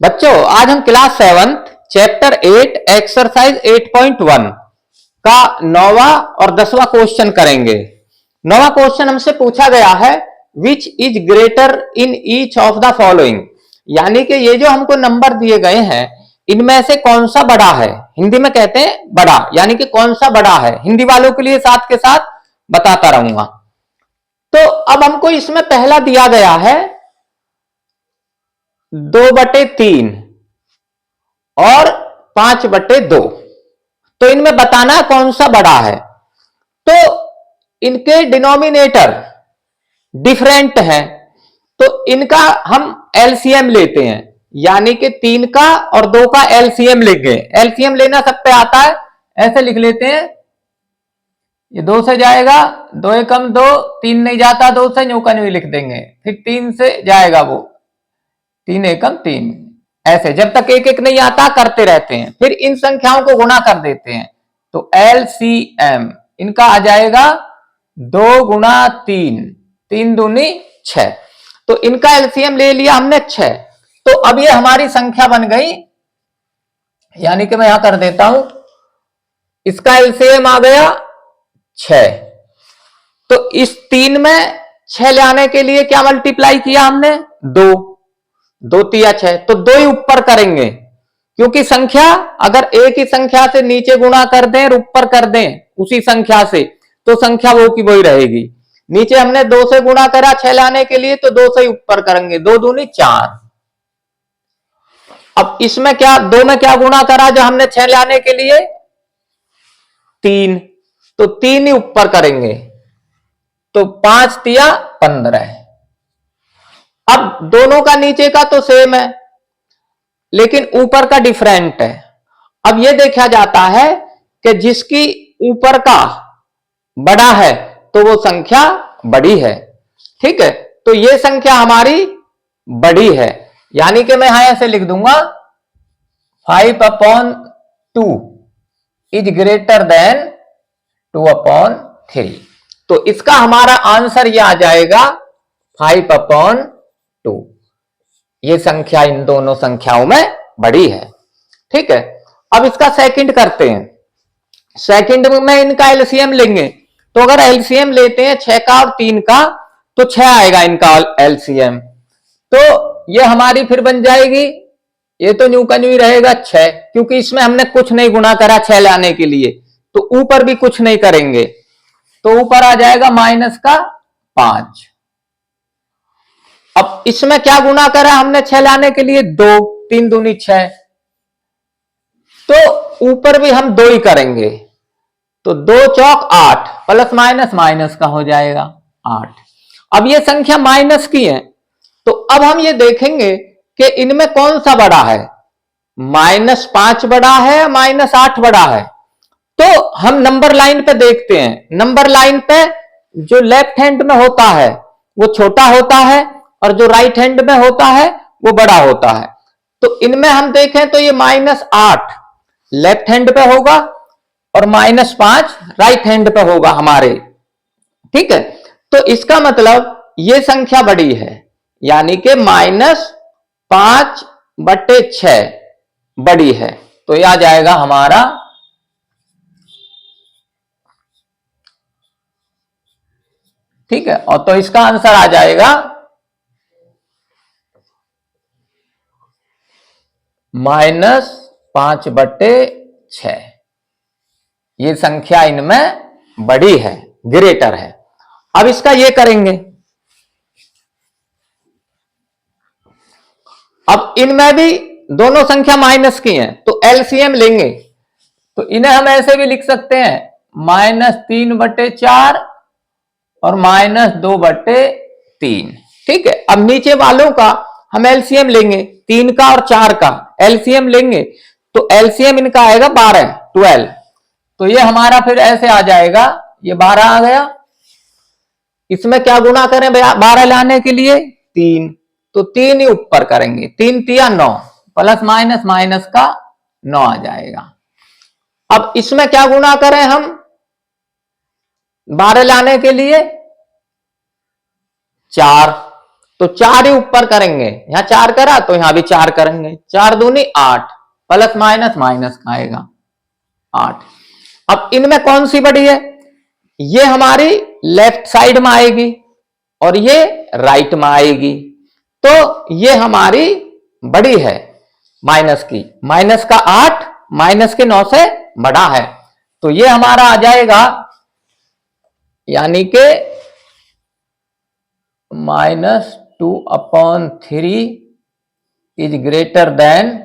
बच्चों आज हम क्लास 7 चैप्टर 8 एक्सरसाइज 8.1 का 9वां और 10वां क्वेश्चन करेंगे। 9वां क्वेश्चन हमसे पूछा गया है which is greater in each of the following, यानी कि ये जो हमको नंबर दिए गए हैं इनमें से कौन सा बड़ा है। हिंदी में कहते हैं बड़ा, यानी कि कौन सा बड़ा है। हिंदी वालों के लिए साथ के साथ बताता रहूंगा। तो अब हमको इसमें पहला दिया गया है 2/3 और 5/2। तो इनमें बताना कौन सा बड़ा है। तो इनके डिनोमिनेटर डिफरेंट है, तो इनका हम एलसीएम लेते हैं, यानी कि 3 का और 2 का एलसीएम लेंगे। एलसीएम लेना सब पे आता है, ऐसे लिख लेते हैं। ये 2 से जाएगा, 2 एकम 2, 3 नहीं जाता 2 से, न्यू का न्यू लिख देंगे। फिर 3 से जाएगा वो, 3 एकम 3, ऐसे जब तक एक एक नहीं आता करते रहते हैं। फिर इन संख्याओं को गुणा कर देते हैं, तो एलसीएम इनका आ जाएगा 2 गुणा 3, 3 दूनी 6। तो इनका एलसीएम ले लिया हमने 6। तो अब ये हमारी संख्या बन गई, यानी कि मैं यहां कर देता हूं, इसका एलसीएम आ गया 6। तो इस 3 में 6 ले आने के लिए क्या मल्टीप्लाई किया हमने, 2, 2 तिया 6, तो 2 ही ऊपर करेंगे, क्योंकि संख्या अगर एक ही संख्या से नीचे गुणा कर दें और ऊपर कर दें उसी संख्या से, तो संख्या वो की वही रहेगी। नीचे हमने 2 से गुणा करा 6 लाने के लिए, तो 2 से ही ऊपर करेंगे, 2 दूनी 4। अब इसमें क्या, 2 में क्या गुणा करा जो हमने 6 लाने के लिए, 3, तो 3 ही ऊपर करेंगे, तो 5 तिया 15। अब दोनों का नीचे का तो सेम है, लेकिन ऊपर का डिफरेंट है। अब यह देखा जाता है कि जिसकी ऊपर का बड़ा है तो वो संख्या बड़ी है। ठीक है, तो ये संख्या हमारी बड़ी है, यानी कि मैं यहां ऐसे लिख दूंगा 5/2 इज ग्रेटर देन 2/3। तो इसका हमारा आंसर यह आ जाएगा 5/2। ये संख्या इन दोनों संख्याओं में बड़ी है। ठीक है, अब इसका सेकंड करते हैं। सेकंड में इनका एलसीएम लेंगे, तो अगर एलसीएम लेते हैं 6 का और 3 का, तो 6 आएगा इनका एलसीएम। तो ये हमारी फिर बन जाएगी, ये तो न्यू का न्यू ही रहेगा 6, क्योंकि इसमें हमने कुछ नहीं गुणा करा 6 लाने के लिए, तो ऊपर भी कुछ नहीं करेंगे, तो ऊपर आ जाएगा -5। अब इसमें क्या गुणा करा हमने 6 लाने के लिए, 2, 3 दूनी 6, तो ऊपर भी हम 2 ही करेंगे, तो 2 चौक 8, प्लस माइनस माइनस का हो जाएगा 8। अब ये संख्या माइनस की है, तो अब हम ये देखेंगे कि इनमें कौन सा बड़ा है, -5 बड़ा है, -8 बड़ा है। तो हम नंबर लाइन पे देखते हैं, नंबर लाइन पे जो लेफ्ट हैंड में होता है वो छोटा होता है, और जो राइट हैंड में होता है वो बड़ा होता है। तो इनमें हम देखें तो ये -8 लेफ्ट हैंड पे होगा और -5 राइट हैंड पे होगा हमारे। ठीक है, तो इसका मतलब ये संख्या बड़ी है, यानी कि -5/6 बड़ी है। तो यह आ जाएगा हमारा ठीक है, और तो इसका आंसर आ जाएगा -5/6। ये संख्या इनमें बड़ी है, ग्रेटर है। अब इसका ये करेंगे, अब इनमें भी दोनों संख्या माइनस की हैं, तो एलसीएम लेंगे, तो इन्हें हम ऐसे भी लिख सकते हैं -3/4 और -2/3। ठीक है, अब नीचे वालों का हम एलसीएम लेंगे, 3 का और 4 का एलसीएम लेंगे, तो एलसीएम इनका आएगा 12। तो ये हमारा फिर ऐसे आ जाएगा, ये 12 आ गया। इसमें क्या गुणा करें 12 लाने के लिए, 3, तो 3 ही ऊपर करेंगे, 3 तिया 9, प्लस माइनस माइनस का 9 आ जाएगा। अब इसमें क्या गुणा करें हम 12 लाने के लिए, 4, तो 4 ही ऊपर करेंगे, यहां 4 करा तो यहां भी 4 करेंगे, 4 दूनी 8, प्लस माइनस माइनस का आएगा 8। अब इनमें कौन सी बड़ी है? ये हमारी लेफ्ट साइड में आएगी और ये राइट में आएगी, तो ये हमारी बड़ी है माइनस की। माइनस का 8 माइनस के 9 से बड़ा है, तो ये हमारा आ जाएगा यानी कि -2/3 इज ग्रेटर देन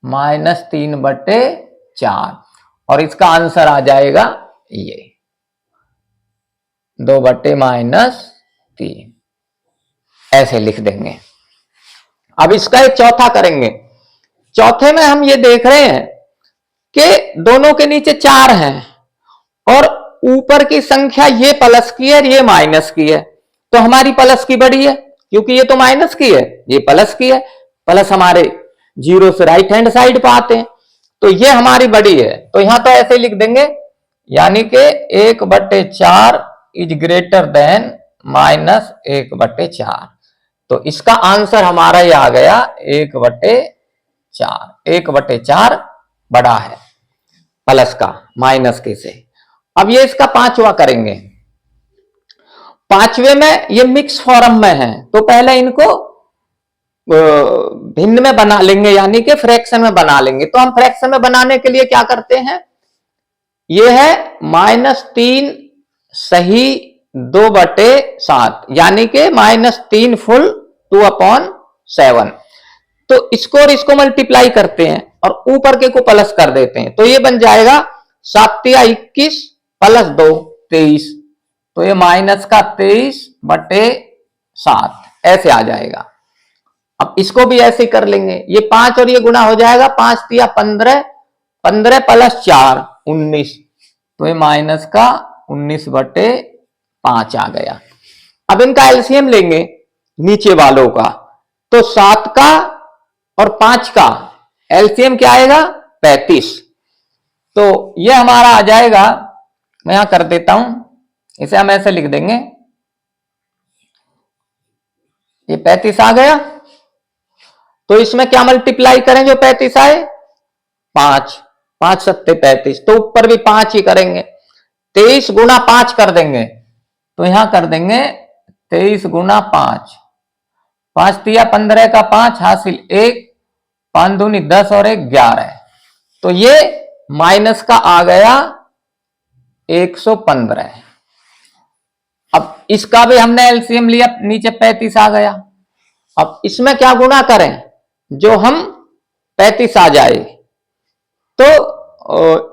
-3/4, और इसका आंसर आ जाएगा ये 2/-3, ऐसे लिख देंगे। अब इसका एक चौथा करेंगे। चौथे में हम ये देख रहे हैं कि दोनों के नीचे 4 हैं और ऊपर की संख्या ये प्लस की है, ये माइनस की है, तो हमारी प्लस की बड़ी है, क्योंकि ये तो माइनस की है, ये प्लस की है। प्लस हमारे 0 से राइट हैंड साइड पे आते हैं, तो ये हमारी बड़ी है। तो यहां तो ऐसे लिख देंगे, यानी कि 1/4 इज ग्रेटर देन -1/4। तो इसका आंसर हमारा ये आ गया 1/4। 1/4 बड़ा है प्लस का माइनस के से। अब ये इसका पांचवा करेंगे। पांचवे में ये मिक्स फॉर्म में है, तो पहले इनको भिन्न में बना लेंगे, यानी कि फ्रैक्शन में बना लेंगे। तो हम फ्रैक्शन में बनाने के लिए क्या करते हैं, ये है -3 सही 2/7, यानी कि -3 फुल 2/7। तो इसको और इसको मल्टीप्लाई करते हैं और ऊपर के को प्लस कर देते हैं, तो ये बन जाएगा 7×21 प्लस 2 23, तो ये माइनस का 23/7 ऐसे आ जाएगा। अब इसको भी ऐसे कर लेंगे, ये 5 और ये गुना हो जाएगा, 5×3 15, 15 प्लस 4 19, तो ये माइनस का 19/5 आ गया। अब इनका एलसीएम लेंगे नीचे वालों का, तो 7 का और 5 का एलसीएम क्या आएगा 35, तो ये हमारा आ जाएगा, मैं यहां कर देता हूं, इसे हम ऐसे लिख देंगे, ये 35 आ गया। तो इसमें क्या मल्टीप्लाई करें जो 35 आए, 5, 5 7 35, तो ऊपर भी 5 ही करेंगे, 23 गुना 5 कर देंगे, तो यहां कर देंगे 23 गुना 5, 5×3 15 का 5 हासिल 1, 5 दूनी 10 और 1 11, तो ये माइनस का आ गया 115। अब इसका भी हमने एलसीएम लिया, नीचे 35 आ गया। अब इसमें क्या गुणा करें जो हम 35 आ जाए, तो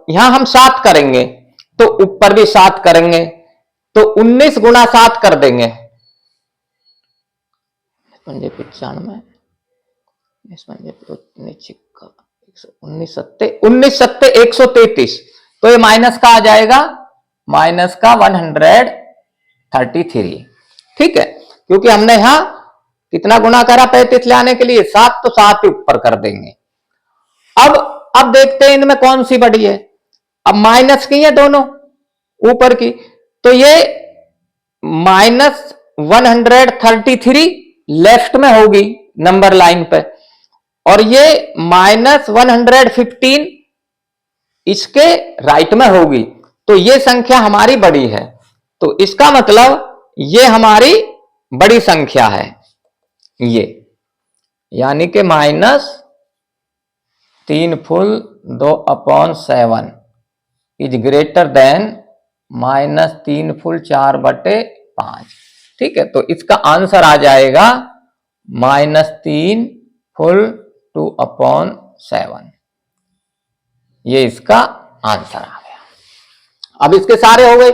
यहां हम 7 करेंगे, तो ऊपर भी 7 करेंगे, तो 19 गुना 7 कर देंगे, 95 19 7 133, तो ये माइनस का आ जाएगा माइनस का 133। ठीक है, क्योंकि हमने यहां कितना गुना करा 35 ले आने के लिए 7, तो 7 ही ऊपर कर देंगे। अब देखते हैं इनमें कौन सी बड़ी है। अब माइनस की है दोनों ऊपर की, तो ये -133 लेफ्ट में होगी नंबर लाइन पे, और ये -115 इसके राइट में होगी, तो ये संख्या हमारी बड़ी है, तो इसका मतलब ये हमारी बड़ी संख्या है ये, यानी कि -3 full 2/7 is greater than -3 full 4/5। ठीक है, तो इसका आंसर आ जाएगा -3 फुल 2/7, ये इसका आंसर आ गया। अब इसके सारे हो गए।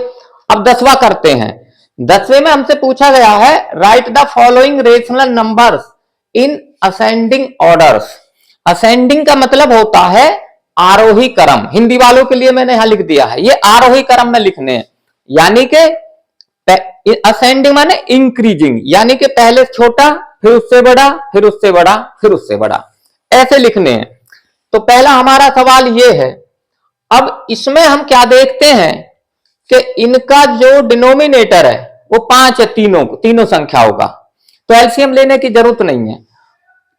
अब 10वां करते हैं। 10वें में हमसे पूछा गया है right the following rational numbers in ascending orders. Ascending का मतलब होता है आरोही क्रम, हिंदी वालों के लिए मैंने यहां लिख दिया है, ये आरोही क्रम में लिखने हैं, यानी कि असेंडिंग माने इंक्रीजिंग, यानी कि पहले छोटा फिर उससे बड़ा फिर उससे बड़ा फिर उससे बड़ा, ऐसे लिखने हैं। तो पहला हमारा सवाल ये है, अब इसमें हम क्या देखते हैं कि इनका जो डिनोमिनेटर है वो 5 है, तीनों संख्याओं का, तो एलसीएम लेने की जरूरत नहीं है।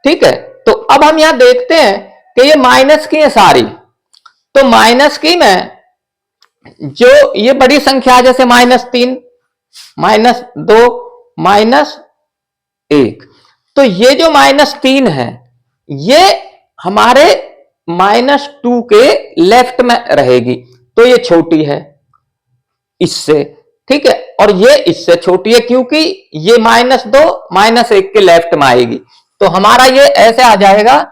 ठीक है, तो अब हम यहां देखते हैं कि ये माइनस की है सारी, तो माइनस की में जो ये बड़ी संख्या जैसे -3, -2, -1, तो ये जो -3 है ये हमारे -2 के लेफ्ट में रहेगी, तो ये छोटी है इससे। ठीक है, और ये इससे छोटी है क्योंकि ये -2 -1 के लेफ्ट में आएगी, तो हमारा ये ऐसे आ जाएगा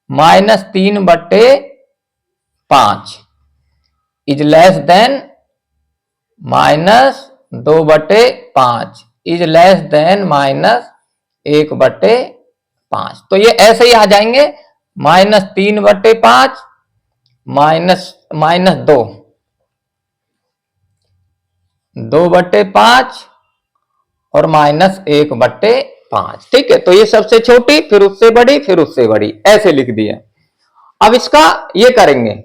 -3/5 is less than -2/5 is less than -1/5। तो ये ऐसे ही आ जाएंगे -3/5 -2 2/5 और -1/5। ठीक है, तो ये सबसे छोटी, फिर उससे बड़ी, फिर उससे बड़ी, ऐसे लिख दिया। अब इसका ये करेंगे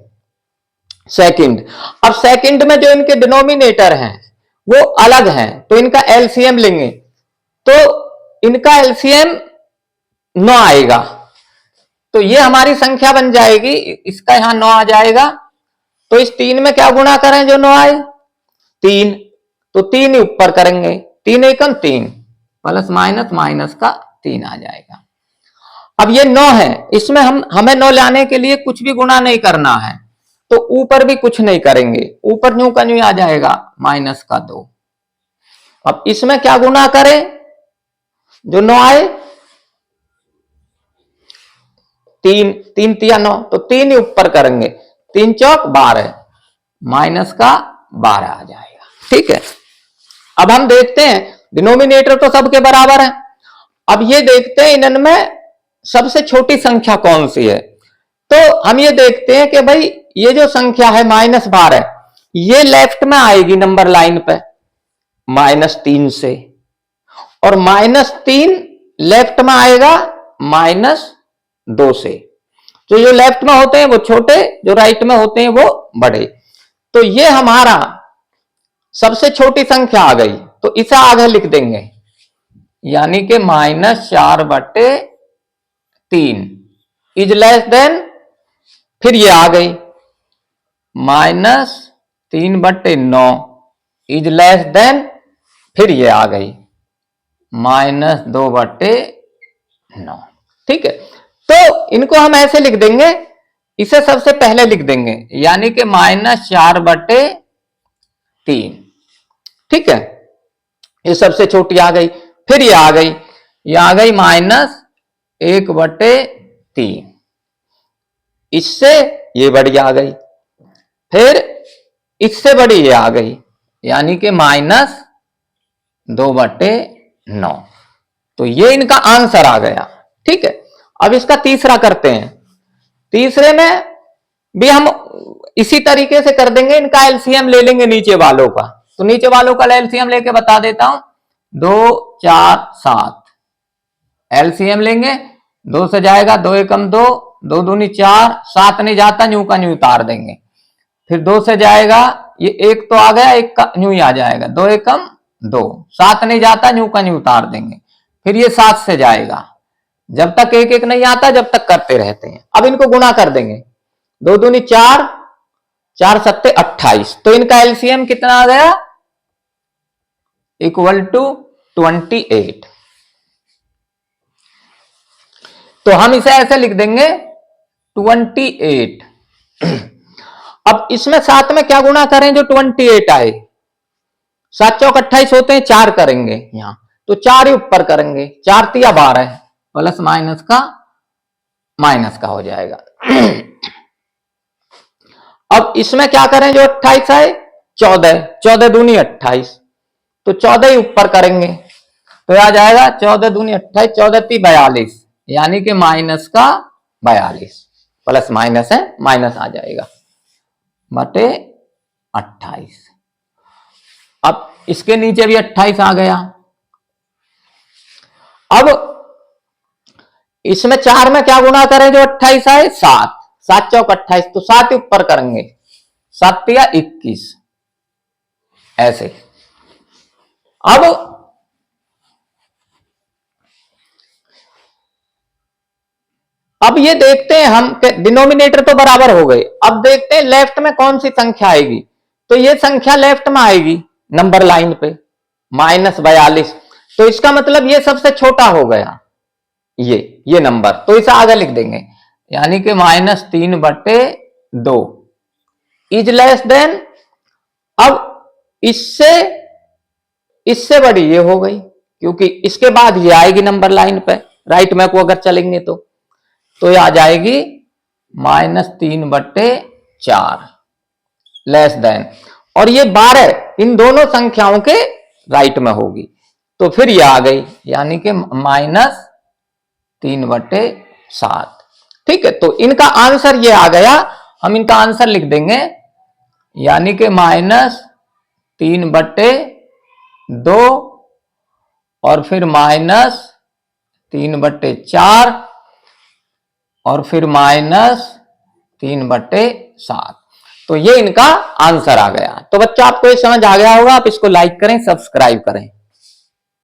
सेकंड। अब सेकंड में जो इनके डिनोमिनेटर हैं वो अलग हैं, तो इनका एलसीएम लेंगे, तो इनका एलसीएम 9 आएगा, तो ये हमारी संख्या बन जाएगी, इसका यहां 9 आ जाएगा। तो इस 3 में क्या गुणा करें जो 9 आए? 3, तो 3 ही ऊपर करेंगे, 3 एकम 3 प्लस माइनस माइनस का 3 आ जाएगा। अब ये 9 है, इसमें हमें 9 लाने के लिए कुछ भी गुणा नहीं करना है, तो ऊपर भी कुछ नहीं करेंगे, ऊपर न्यू का न्यू आ जाएगा -2। अब इसमें क्या गुणा करें जो 9 आए? 3, 3 तिया 9, तो 3 ही ऊपर करेंगे, 3 चौक 12 -12 आ जाएगा। ठीक है, अब हम देखते हैं डिनोमिनेटर तो सबके बराबर है। अब ये देखते हैं इनमें सबसे छोटी संख्या कौन सी है, तो हम ये देखते हैं कि भाई ये जो संख्या है -12 ये लेफ्ट में आएगी नंबर लाइन पे -3 से, और -3 लेफ्ट में आएगा -2 से। जो लेफ्ट में होते हैं वो छोटे, जो राइट में होते हैं वो बड़े। तो ये हमारा सबसे छोटी संख्या आ गई, तो इसे आगे लिख देंगे, यानी कि -4/3 इज लेस देन, फिर ये आ गई -3/9 इज लेस देन, फिर ये आ गई -2/9। ठीक है, तो इनको हम ऐसे लिख देंगे, इसे सबसे पहले लिख देंगे, यानी कि -4/3। ठीक है, ये सबसे छोटी आ गई, फिर ये आ गई, ये आ गई -1/3, इससे ये बड़ी आ गई, फिर इससे बड़ी ये आ गई, यानी कि -2/9। तो ये इनका आंसर आ गया। ठीक है, अब इसका तीसरा करते हैं। तीसरे में भी हम इसी तरीके से कर देंगे, इनका एलसीएम ले लेंगे नीचे वालों का, तो नीचे वालों का एलसीएम लेके बता देता हूं, 2 4 7 एलसीएम लेंगे, 2 से जाएगा 2 एकम 2, 2 दूनी 4, 7 नहीं जाता, न्यू का न्यू उतार देंगे, फिर 2 से जाएगा, ये एक तो आ गया, एक का न्यू ही आ जाएगा, 2 एकम 2, 7 नहीं जाता, न्यू का न्यू उतार देंगे, फिर ये 7 से जाएगा, जब तक एक एक नहीं आता जब तक करते रहते हैं। अब इनको गुणा कर देंगे, 2 दूनी 4, 4 सत्ते 28, तो इनका एलसीएम कितना आ गया? Equal to 28। तो हम इसे ऐसे लिख देंगे 28। अब इसमें 7 में क्या गुणा करें जो 28 आए? 7 चौक 28 होते हैं, 4 करेंगे यहां, तो 4 ही ऊपर करेंगे, 4 तिया 12 प्लस माइनस का हो जाएगा। अब इसमें क्या करें जो 28 आए? 14, 14 दूनी 28, तो 14 ही ऊपर करेंगे, तो आ जाएगा 14 दूनी 28, 14 ती 42, यानी कि -42, प्लस माइनस है, माइनस आ जाएगा बटे 28। अब इसके नीचे भी 28 आ गया। अब इसमें 4 में क्या गुणा करें जो 28 आए? 7, 7 चौक 28, तो 7 ही ऊपर करेंगे, 7 तिया 21, ऐसे। अब अब ये देखते हैं हम डिनोमिनेटर तो बराबर हो गए, अब देखते हैं लेफ्ट में कौन सी संख्या आएगी। तो ये संख्या लेफ्ट में आएगी नंबर लाइन पे -42, तो इसका मतलब ये सबसे छोटा हो गया ये नंबर, तो इसे आगे लिख देंगे, यानी कि -3/2 इज लेस देन, अब इससे बड़ी ये हो गई, क्योंकि इसके बाद ये आएगी नंबर लाइन पे, राइट में को अगर चलेंगे तो ये आ जाएगी -3/4 लेस देन, और ये 12 इन दोनों संख्याओं के राइट में होगी, तो फिर ये आ गई, यानी कि -3/7। ठीक है, तो इनका आंसर ये आ गया, हम इनका आंसर लिख देंगे, यानी कि -3/2 और फिर -3/4 और फिर -3/7। तो ये इनका आंसर आ गया। तो बच्चा आपको ये समझ आ गया होगा, आप इसको लाइक करें, सब्सक्राइब करें।